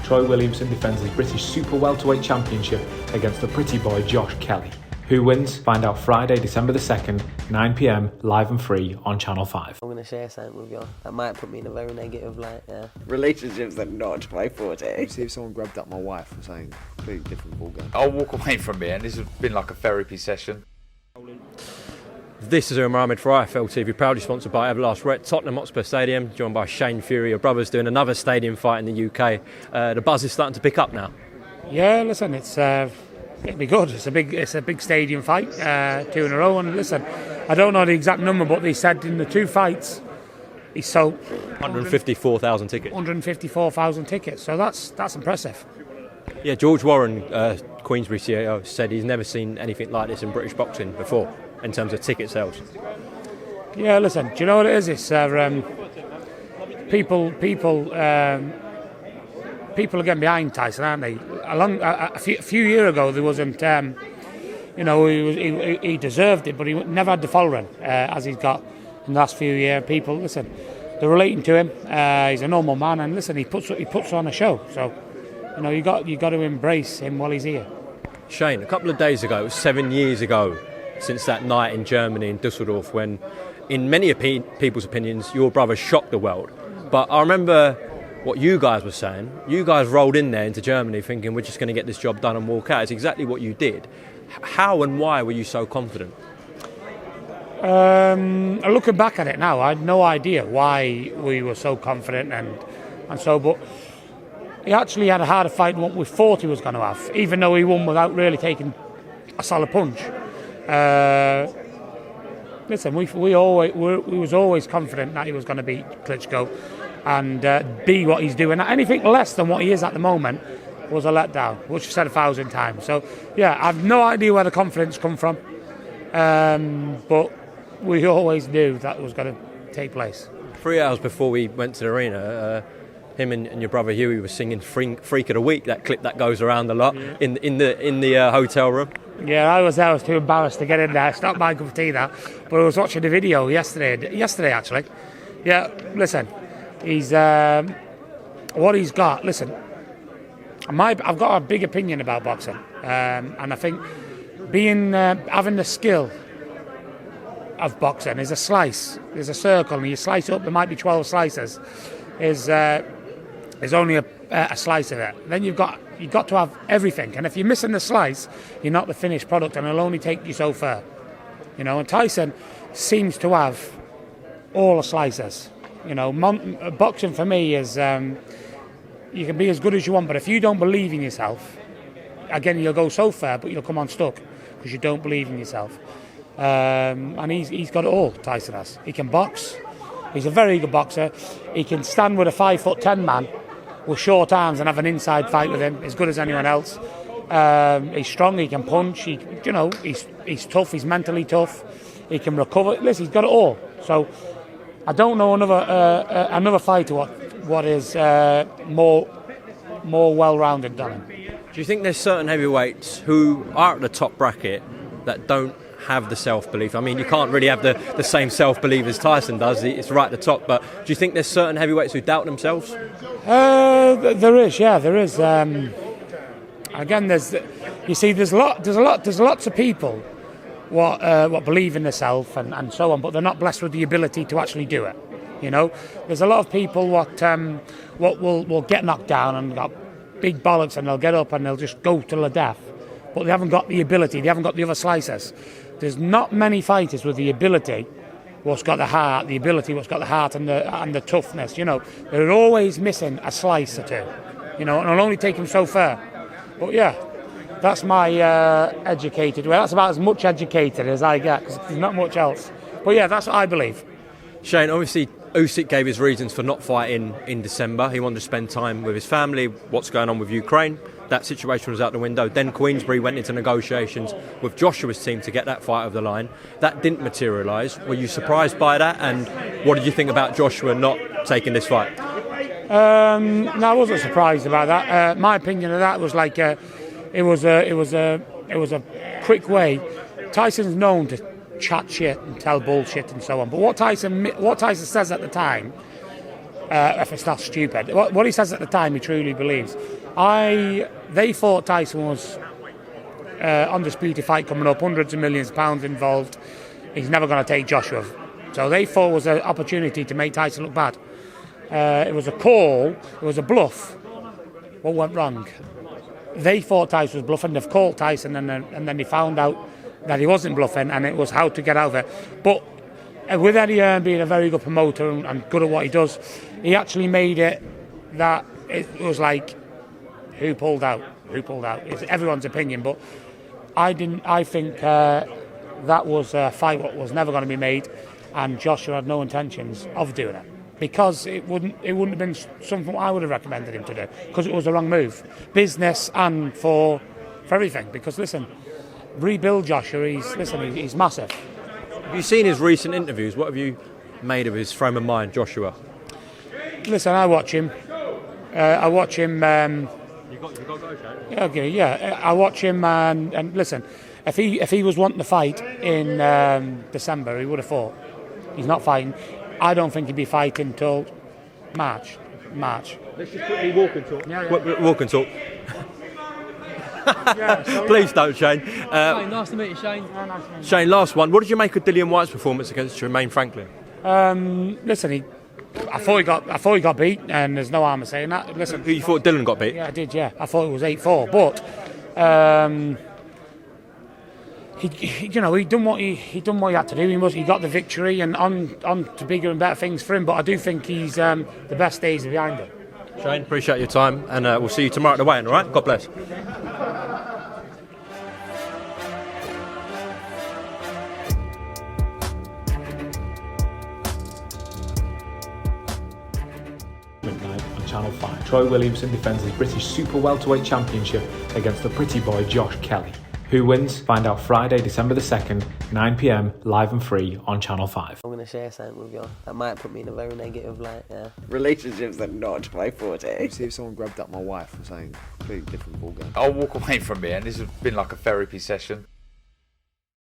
Troy Williamson defends his British Super Welterweight Championship against the pretty boy Josh Kelly. Who wins? Find out Friday, December the 2nd, 9 p.m, live and free on Channel 5. I'm going to share something with you. That might put me in a very negative light, yeah. Relationships are not my forte. See if someone grabbed up my wife or something. Completely different ballgame. I'll walk away from it, and this has been like a therapy session. This is Mohammed for IFL TV, proudly sponsored by Everlast Red, Tottenham Hotspur Stadium, joined by Shane Fury. Your brother's doing another stadium fight in the UK. The buzz is starting to pick up now. Yeah, listen, it'll be good. It's a big stadium fight, 2 in a row. And listen, I don't know the exact number, but they said in the 2 fights he sold 154,000 tickets. 154,000 tickets. So that's impressive. Yeah, George Warren, Queensberry CEO, said he's never seen anything like this in British boxing before in terms of ticket sales. Yeah, listen, do you know what it is? It's people are getting behind Tyson, aren't they? A few years ago, there wasn't, he deserved it, but he never had the following as he's got in the last few years. People, listen, they're relating to him. He's a normal man, and listen, he puts on a show. So, you got to embrace him while he's here. Shane, a couple of days ago, it was 7 years ago since that night in Germany, in Dusseldorf, when, in many people's opinions, your brother shocked the world. But I remember what you guys were saying. You guys rolled in there into Germany thinking we're just going to get this job done and walk out. It's exactly what you did. How and why were you so confident? Looking back at it now, I had no idea why we were so confident and so, but he actually had a harder fight than what we thought he was going to have, even though he won without really taking a solid punch. Listen, we was always confident that he was going to beat Klitschko and be what he's doing. Anything less than what he is at the moment was a letdown, which I've said 1,000 times. So, yeah, I've no idea where the confidence come from, but we always knew that was going to take place. 3 hours before we went to the arena, him and your brother Huey were singing "Freak of the Week," that clip that goes around a lot in the hotel room. Yeah, I was there. I was too embarrassed to get in there. It's not my cup of tea, that. But I was watching the video yesterday actually. Yeah, listen, he's what he's got. Listen, I've got a big opinion about boxing, and I think having the skill of boxing is a slice. There's a circle, and you slice up. There might be 12 slices. Is only a slice of it. Then you've got to have everything, and if you're missing the slice, you're not the finished product, and it'll only take you so far. And Tyson seems to have all the slices. Boxing for me is you can be as good as you want, but if you don't believe in yourself, again, you'll go so far, but you'll come unstuck because you don't believe in yourself. And he's got it all. Tyson has. He can box. He's a very good boxer. He can stand with a 5'10" man with short arms and have an inside fight with him, as good as anyone else. He's strong. He can punch. He's tough. He's mentally tough. He can recover. Listen, he's got it all. So I don't know another fighter what is more well-rounded than him. Do you think there's certain heavyweights who are at the top bracket that don't have the self-belief? I mean, you can't really have the same self-belief as Tyson does. It's right at the top. But do you think there's certain heavyweights who doubt themselves? There is. Again, there's lots of people what believe in themselves and so on, but they're not blessed with the ability to actually do it. There's a lot of people what will get knocked down and got big bollocks, and they'll get up and they'll just go till the death, but they haven't got the ability. They haven't got the other slices. There's not many fighters with the ability, what's got the heart, what's got the heart and the toughness. They're always missing a slice or two. And it'll only take them so far. But yeah, that's my educated way. That's about as much educated as I get, because there's not much else. But yeah, that's what I believe. Shane, obviously Usyk gave his reasons for not fighting in December. He wanted to spend time with his family, what's going on with Ukraine. That situation was out the window. Then Queensberry went into negotiations with Joshua's team to get that fight over the line. That didn't materialise. Were you surprised by that? And what did you think about Joshua not taking this fight? No, I wasn't surprised about that. My opinion of that was like it was a quick way. Tyson's known to chat shit and tell bullshit and so on. But what Tyson says at the time, if it's not stupid. What he says at the time, he truly believes. They thought Tyson was undisputed fight coming up, hundreds of millions of pounds involved. He's never going to take Joshua. So they thought it was an opportunity to make Tyson look bad. It was a call, it was a bluff. What went wrong? They thought Tyson was bluffing. They've called Tyson, and then they found out that he wasn't bluffing, and it was how to get out of it. But with Eddie Hearn being a very good promoter and good at what he does, he actually made it that it was like, who pulled out? Who pulled out? It's everyone's opinion, but I think that was a fight that was never going to be made, and Joshua had no intentions of doing it, because it wouldn't have been something I would have recommended him to do, because it was the wrong move, business and for everything. Because listen, rebuild Joshua. He's massive. Have you seen his recent interviews? What have you made of his frame of mind, Joshua? Listen, I watch him. I watch him. You got to go, Shane. Okay, yeah. I watch him, and listen, if he was wanting to fight in December, he would have fought. He's not fighting. I don't think he'd be fighting till March. Let's just quickly walk and talk. Yeah. Walk and talk. Please don't, Shane. Nice to meet you, Shane. Shane, last one. What did you make of Dillian Whyte's performance against Jermaine Franklin? Listen, I thought he got beat, and there's no harm in saying that. Listen, You thought Dylan got beat? Yeah, I did. Yeah, I thought it was 8-4, but he done what he had to do. He got the victory, and on to bigger and better things for him. But I do think he's the best days are behind him. Shane, appreciate your time, and we'll see you tomorrow at the weigh-in. All right? God bless. Midnight on Channel 5. Troy Williamson defends his British Super Welterweight Championship against the pretty boy Josh Kelly. Who wins? Find out Friday, December the 2nd, 9 p.m, live and free on Channel 5. I'm going to share something with you. That might put me in a very negative light, yeah. Relationships are not my forte. See if someone grabbed up my wife and saying completely different ballgame. I'll walk away from it, and this has been like a therapy session.